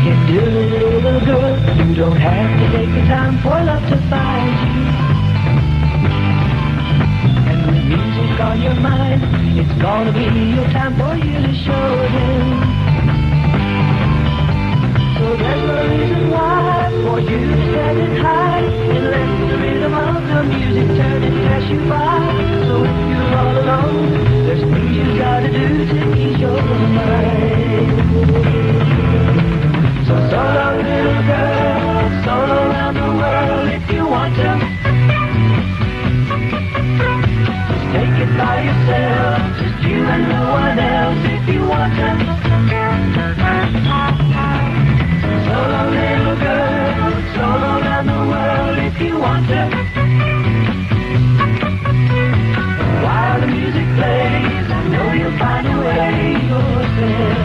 can do it, little girl. You don't have to take the time for love to find you. And with music on your mind, it's gonna be your time for you to show him. So there's no reason why for you to stand and hide and let the rhythm of the music turn and pass you by. So if you're all alone, there's things you gotta do to ease your mind. So long, little girl, solo around the world if you want to. Just take it by yourself, just you and no one else if you want to. Solo, little girl, solo around the world if you want to. While the music plays, I know you'll find a way yourself.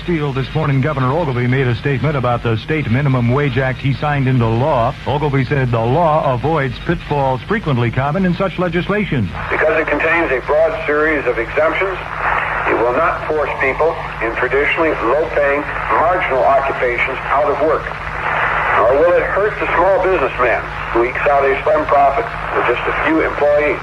Field this morning, Governor Ogilvy made a statement about the State Minimum Wage Act he signed into law. Ogilvy said the law avoids pitfalls frequently common in such legislation. Because it contains a broad series of exemptions, it will not force people in traditionally low-paying, marginal occupations out of work. Nor will it hurt the small businessman who ekes out a slim profit with just a few employees.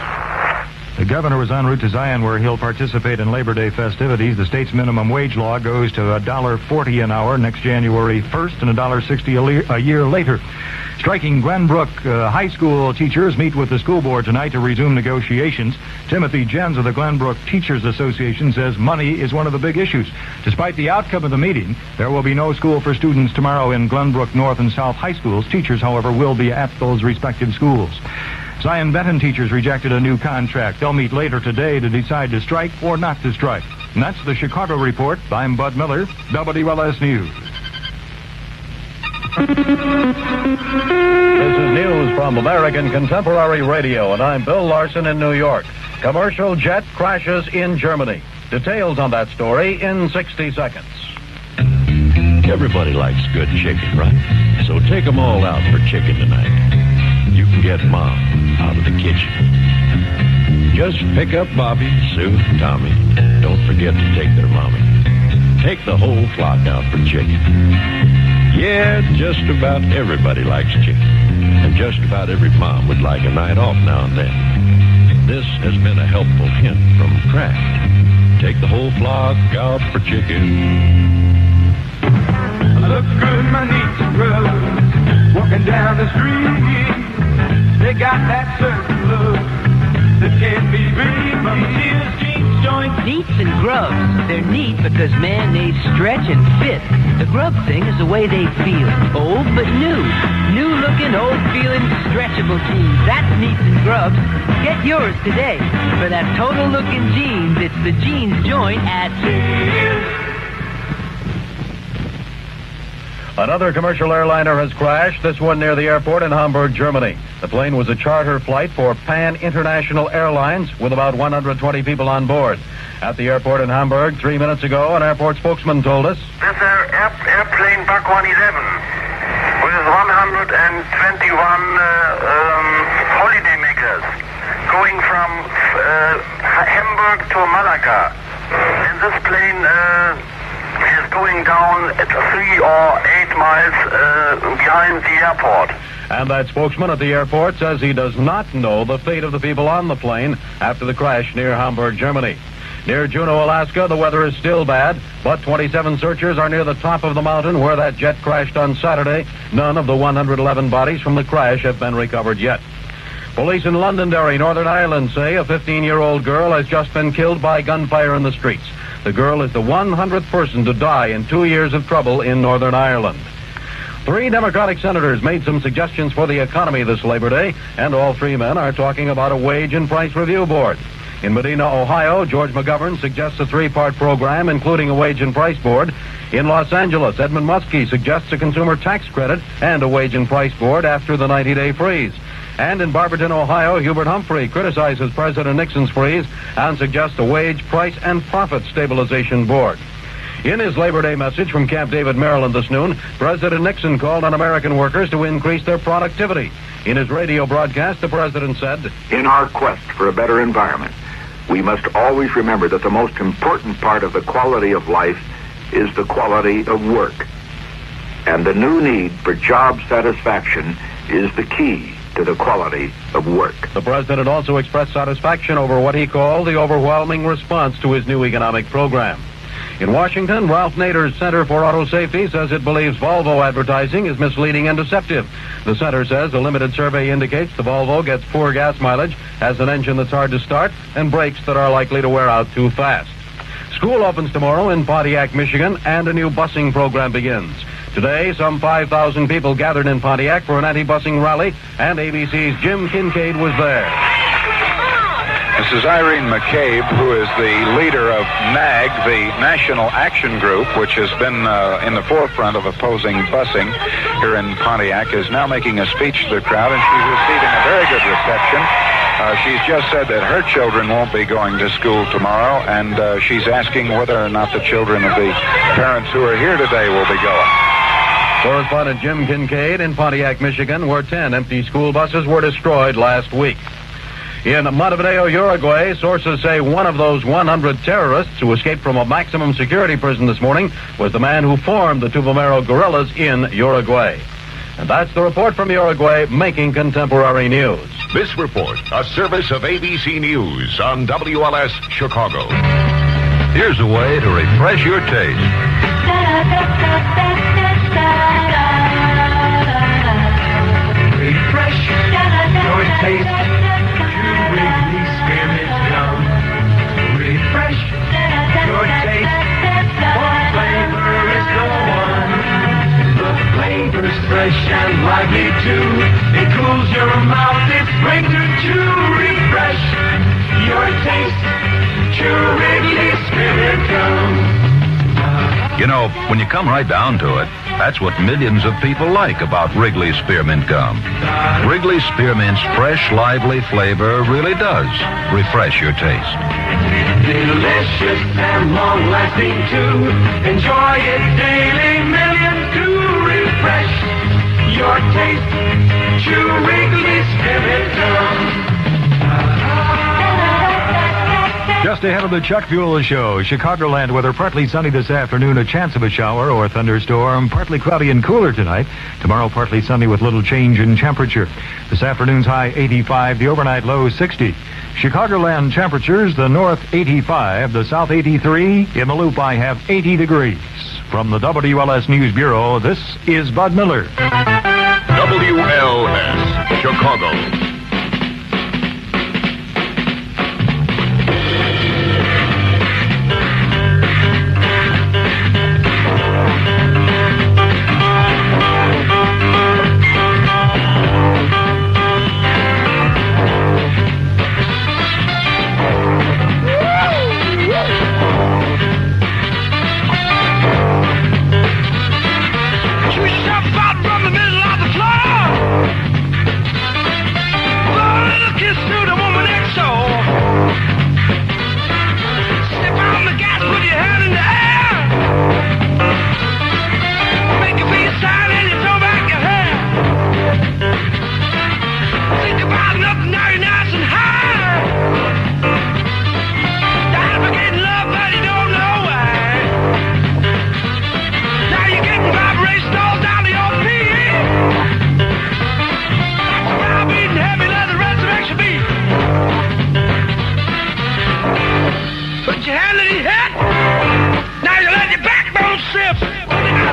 The governor was en route to Zion, where he'll participate in Labor Day festivities. The state's minimum wage law goes to $1.40 an hour next January 1st and $1.60 a year later. Striking Glenbrook high school teachers meet with the school board tonight to resume negotiations. Timothy Jens of the Glenbrook Teachers Association says money is one of the big issues. Despite the outcome of the meeting, there will be no school for students tomorrow in Glenbrook North and South high schools. Teachers, however, will be at those respective schools. Zion Benton teachers rejected a new contract. They'll meet later today to decide to strike or not to strike. And that's the Chicago Report. I'm Bud Miller, WLS News. This is news from American Contemporary Radio, and I'm Bill Larson in New York. Commercial jet crashes in Germany. Details on that story in 60 seconds. Everybody likes good chicken, right? So take them all out for chicken tonight. You can get Mom out of the kitchen. Just pick up Bobby, Sue, Tommy. Don't forget to take their mommy. Take the whole flock out for chicken. Yeah, just about everybody likes chicken. And just about every mom would like a night off now and then. This has been a helpful hint from Kraft. Take the whole flock out for chicken. I look good in my knees, brother, walking down the street. They got that certain look that can't be beat. From his jeans joint neats and grubs. They're neat because, man, they stretch and fit. The grub thing is the way they feel. Old but new. New looking, old feeling, stretchable jeans. That's neats and grubs. Get yours today. For that total looking jeans, it's the jeans joint at Sears. Another commercial airliner has crashed, this one near the airport in Hamburg, Germany. The plane was a charter flight for Pan International Airlines with about 120 people on board. At the airport in Hamburg 3 minutes ago, an airport spokesman told us, This is airplane Bug 111 with 121 holidaymakers going from Hamburg to Malaga. And this plane is going down at 3 or 8 miles behind the airport. And that spokesman at the airport says he does not know the fate of the people on the plane after the crash near Hamburg, Germany. Near Juneau, Alaska, the weather is still bad, but 27 searchers are near the top of the mountain where that jet crashed on Saturday. None of the 111 bodies from the crash have been recovered yet. Police in Londonderry, Northern Ireland, say a 15-year-old girl has just been killed by gunfire in the streets. The girl is the 100th person to die in 2 years of trouble in Northern Ireland. 3 Democratic senators made some suggestions for the economy this Labor Day, and all 3 men are talking about a wage and price review board. In Medina, Ohio, George McGovern suggests a 3-part program, including a wage and price board. In Los Angeles, Edmund Muskie suggests a consumer tax credit and a wage and price board after the 90-day freeze. And in Barberton, Ohio, Hubert Humphrey criticizes President Nixon's freeze and suggests a wage, price, and profit stabilization board. In his Labor Day message from Camp David, Maryland this noon, President Nixon called on American workers to increase their productivity. In his radio broadcast, the president said, In our quest for a better environment, we must always remember that the most important part of the quality of life is the quality of work. And the new need for job satisfaction is the key to the quality of work. The president also expressed satisfaction over what he called the overwhelming response to his new economic program. In Washington, Ralph Nader's Center for Auto Safety says it believes Volvo advertising is misleading and deceptive. The center says a limited survey indicates the Volvo gets poor gas mileage, has an engine that's hard to start, and brakes that are likely to wear out too fast. School opens tomorrow in Pontiac, Michigan, and a new busing program begins. Today, some 5,000 people gathered in Pontiac for an anti-busing rally, and ABC's Jim Kincaid was there. This is Irene McCabe, who is the leader of NAG, the National Action Group, which has been in the forefront of opposing busing here in Pontiac, is now making a speech to the crowd, and she's receiving a very good reception. She's just said that her children won't be going to school tomorrow, and she's asking whether or not the children of the parents who are here today will be going. Correspondent Jim Kincaid in Pontiac, Michigan, where 10 empty school buses were destroyed last week. In Montevideo, Uruguay, sources say one of those 100 terrorists who escaped from a maximum security prison this morning was the man who formed the Tupamaro guerrillas in Uruguay. And that's the report from Uruguay, making contemporary news. This report, a service of ABC News on WLS Chicago. Here's a way to refresh your taste. Refresh your taste. Wrigley Spearmint Gum. Refresh your taste. For flavor is the one. The flavor's fresh and lively too. It cools your mouth. It's great to chew. Refresh your taste. Chew Wrigley Spearmint Gum. You know, when you come right down to it, that's what millions of people like about Wrigley Spearmint Gum. Wrigley Spearmint's fresh, lively flavor really does refresh your taste. Delicious and long-lasting too. Enjoy it daily, millions do. Refresh your taste. Chew Wrigley Spearmint Gum. Just ahead of the Chuck Buell Show, Chicagoland weather partly sunny this afternoon, a chance of a shower or thunderstorm, partly cloudy and cooler tonight. Tomorrow partly sunny with little change in temperature. This afternoon's high 85, the overnight low 60. Chicagoland temperatures, the north 85, the south 83. In the loop I have 80 degrees. From the WLS News Bureau, this is Bud Miller. WLS Chicago.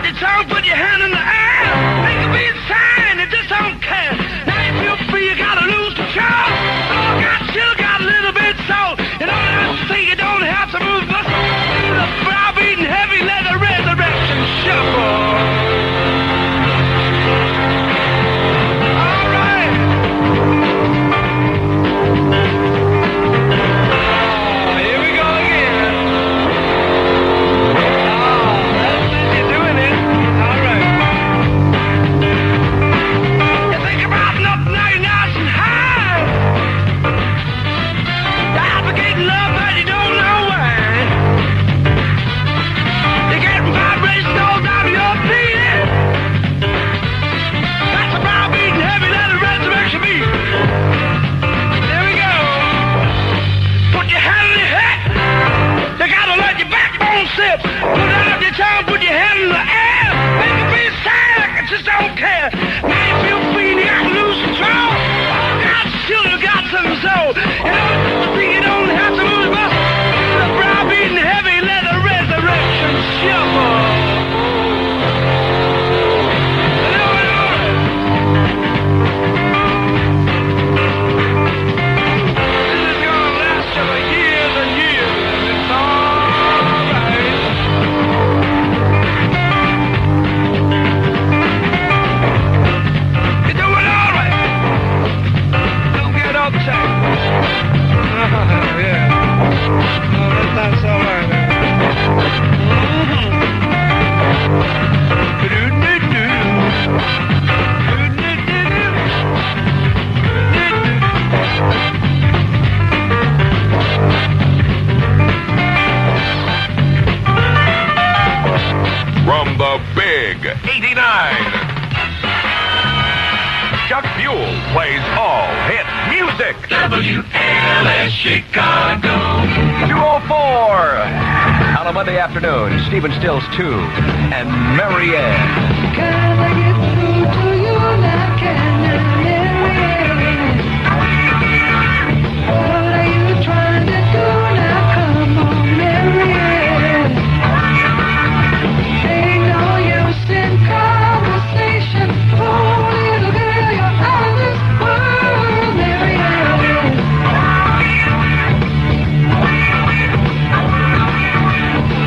out your tongue, put your hand in the air. Make a big sign, and just don't care. Now you feel free, you gotta lose control. Oh, God, still got a little bit soul. You don't have to think, you don't have to move muscle. The brow-beating, heavy leather resurrection shuffle. Sip. Put out your tongue, put your hand in the air. Make a big sign, I just don't care. Now you feel free and you got to lose control. Oh, God, still you got some soul. You know, you don't have to lose muscle. The brow-beating, heavy leather resurrection shuffle. From the Big 89, Chuck Buell plays all hit music. WLS Chicago. 204 on a Monday afternoon. Stephen Stills 2 and Marianne. Can I get through to you now? Can I, Marianne? What are you trying to do now? Come on, Marianne. Ain't no use in conversation. Oh, little girl, you're out of this world, Marianne.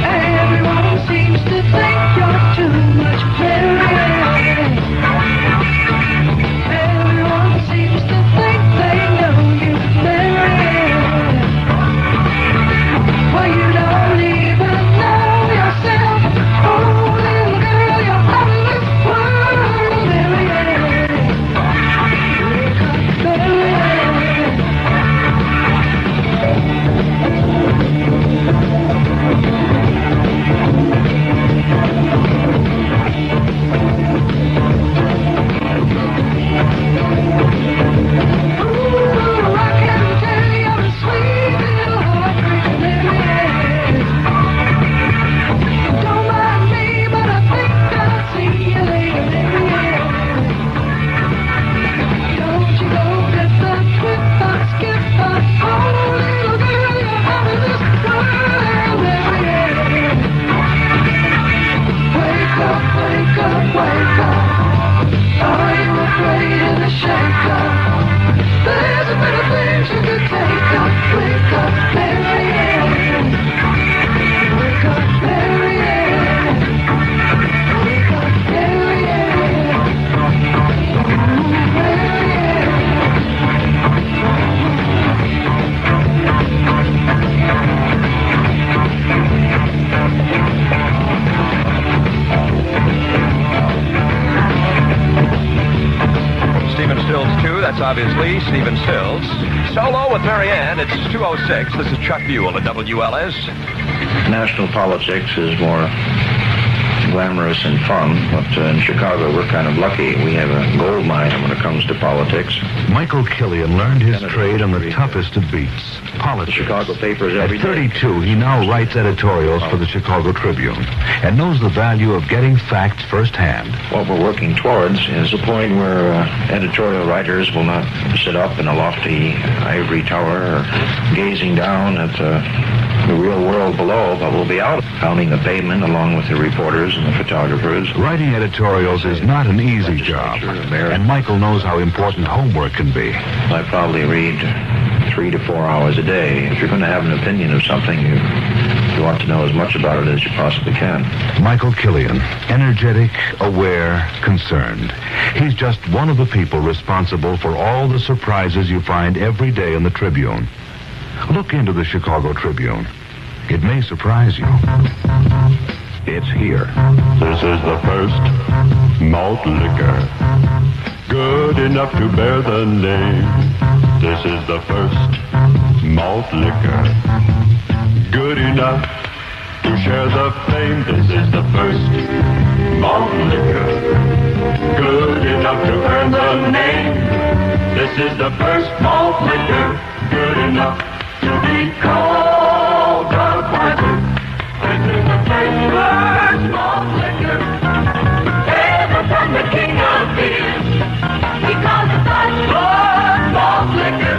Everyone seems to think you're too much, Marianne. Everyone seems to think they know you, Marianne. Well, you don't even know yourself. Oh, little girl, you're out of this world, Marianne. Wake up, Marianne. Ooh, I can tell you're a sweet little heartbreak, Marianne. Don't mind me, but I think I'll see you later, Marianne. Don't you go get the twit-top, skip-top. Oh, little girl, you're out of this world, Marianne. Wake up, wake up, wake up. Are you afraid of the shake-up? There's a better things you could take up. Wake up, Marianne. Wake up, Marianne. Wake up, Marianne. Stephen Stills 2, that's obviously Stephen Stills. Solo with Marianne, it's 206. This is Chuck Buell at WLS. National politics is more glamorous and fun, but in Chicago we're kind of lucky. We have a gold mine when it comes to politics. Michael Killian learned his trade on the toughest of beats, politics. Chicago papers every At day. 32, he now writes editorials for the Chicago Tribune and knows the value of getting facts firsthand. What we're working towards is a point where editorial writers will not sit up in a lofty ivory tower or gazing down at the real world below, but we'll be out pounding the pavement along with the reporters and the photographers. Writing editorials is not an easy job, and Michael knows how important homework can be. I probably read 3 to 4 hours a day. If you're going to have an opinion of something, you want to know as much about it as you possibly can. Michael Killian, energetic, aware, concerned. He's just one of the people responsible for all the surprises you find every day in the Tribune. Look into the Chicago Tribune. It may surprise you. It's here. This is the first malt liquor, good enough to bear the name. This is the first malt liquor, good enough to share the fame. This is the first malt liquor, good enough to earn the name. This is the first malt liquor, good enough to be called Budweiser. This is the first malt liquor, ever from the king of beer. He calls it the malt liquor,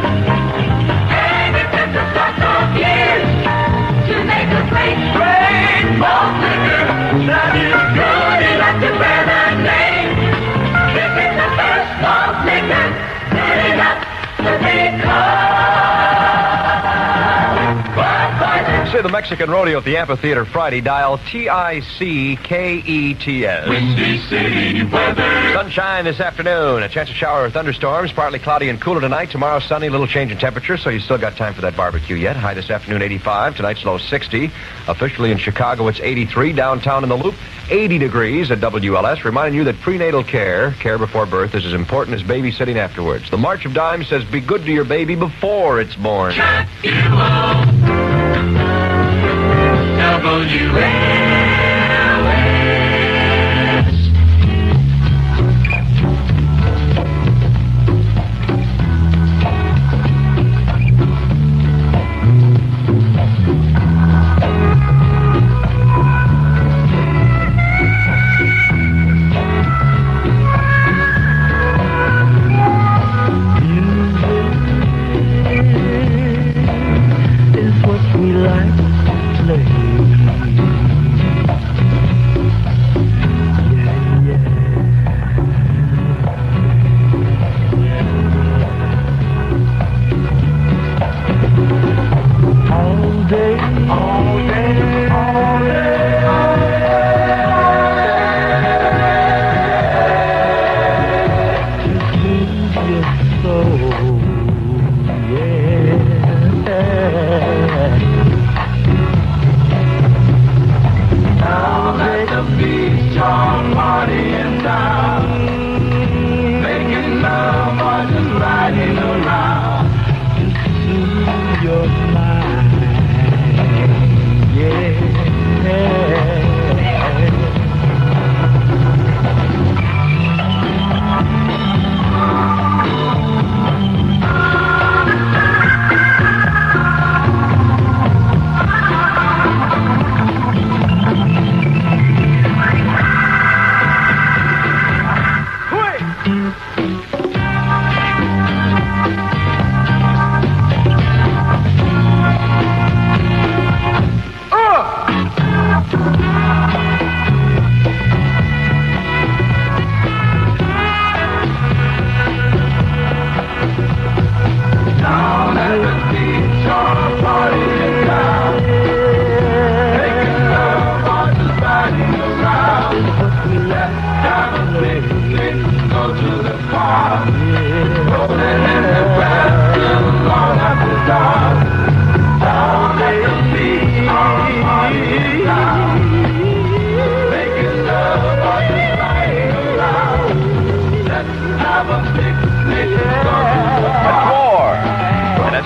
and it took us lots of years to make a great malt liquor that is good enough to bear the name. This is the first malt liquor, good enough to be called. See the Mexican Rodeo at the Amphitheater Friday. Dial TICKETS. Windy City weather. Sunshine this afternoon. A chance of shower or thunderstorms. Partly cloudy and cooler tonight. Tomorrow sunny. Little change in temperature, so you still got time for that barbecue yet. High this afternoon 85. Tonight's low 60. Officially in Chicago it's 83. Downtown in the Loop 80 degrees at WLS. Reminding you that prenatal care before birth, is as important as babysitting afterwards. The March of Dimes says be good to your baby before it's born. WLS. Is what we like to play.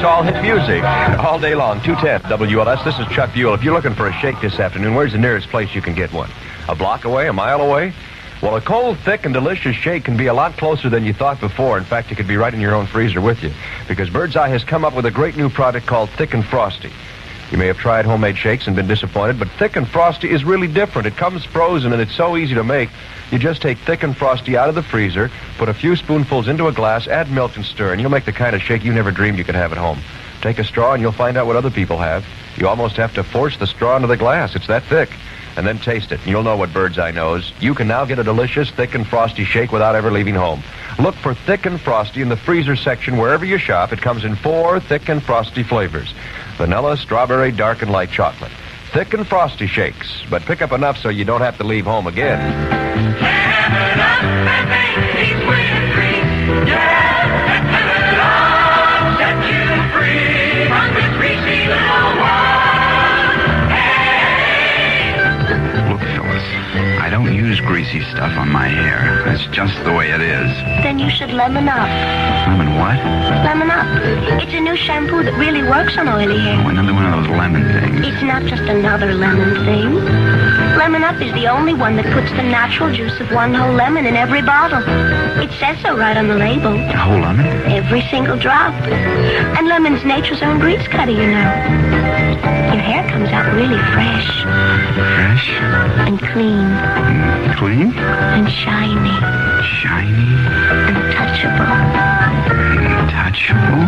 All hit music all day long. 210 WLS. This is Chuck Buell. If you're looking for a shake this afternoon, where's the nearest place you can get one? A block away? A mile away? Well, a cold, thick, and delicious shake can be a lot closer than you thought before. In fact, it could be right in your own freezer with you. Because Birdseye has come up with a great new product called Thick and Frosty. You may have tried homemade shakes and been disappointed, but Thick and Frosty is really different. It comes frozen, and it's so easy to make. You just take Thick and Frosty out of the freezer, put a few spoonfuls into a glass, add milk and stir, and you'll make the kind of shake you never dreamed you could have at home. Take a straw, and you'll find out what other people have. You almost have to force the straw into the glass. It's that thick. And then taste it, and you'll know what Bird's Eye knows. You can now get a delicious, thick and frosty shake without ever leaving home. Look for Thick and Frosty in the freezer section wherever you shop. It comes in 4 thick and frosty flavors: vanilla, strawberry, dark, and light chocolate. Thick and frosty shakes, but pick up enough so you don't have to leave home again. I don't use greasy stuff on my hair. That's just the way it is. Then you should lemon up. Lemon what? Lemon up. It's a new shampoo that really works on oily hair. Oh, another one of those lemon things. It's not just another lemon thing. Lemon Up is the only one that puts the natural juice of one whole lemon in every bottle. It says so right on the label. A whole lemon? Every single drop. And lemon's nature's own grease cutter, you know. Your hair comes out really fresh. Fresh? And clean. Clean? And shiny. Shiny? And touchable. Touchable?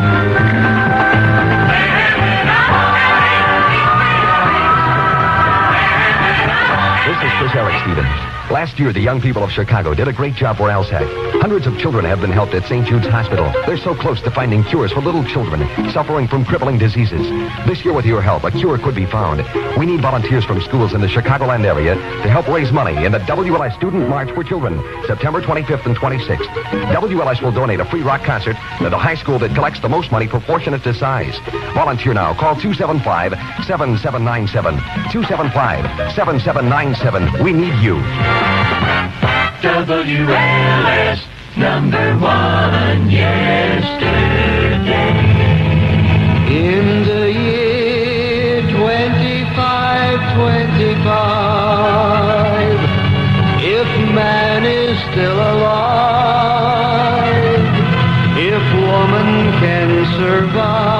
This is Chris Eric Stevens. Last year, the young people of Chicago did a great job where else had. Hundreds of children have been helped at St. Jude's Hospital. They're so close to finding cures for little children suffering from crippling diseases. This year, with your help, a cure could be found. We need volunteers from schools in the Chicagoland area to help raise money in the WLS Student March for Children, September 25th and 26th. WLS will donate a free rock concert to the high school that collects the most money proportionate to size. Volunteer now. Call 275-7797. 275-7797. We need you. WLS #1 yesterday. In the year 2525, if man is still alive, if woman can survive,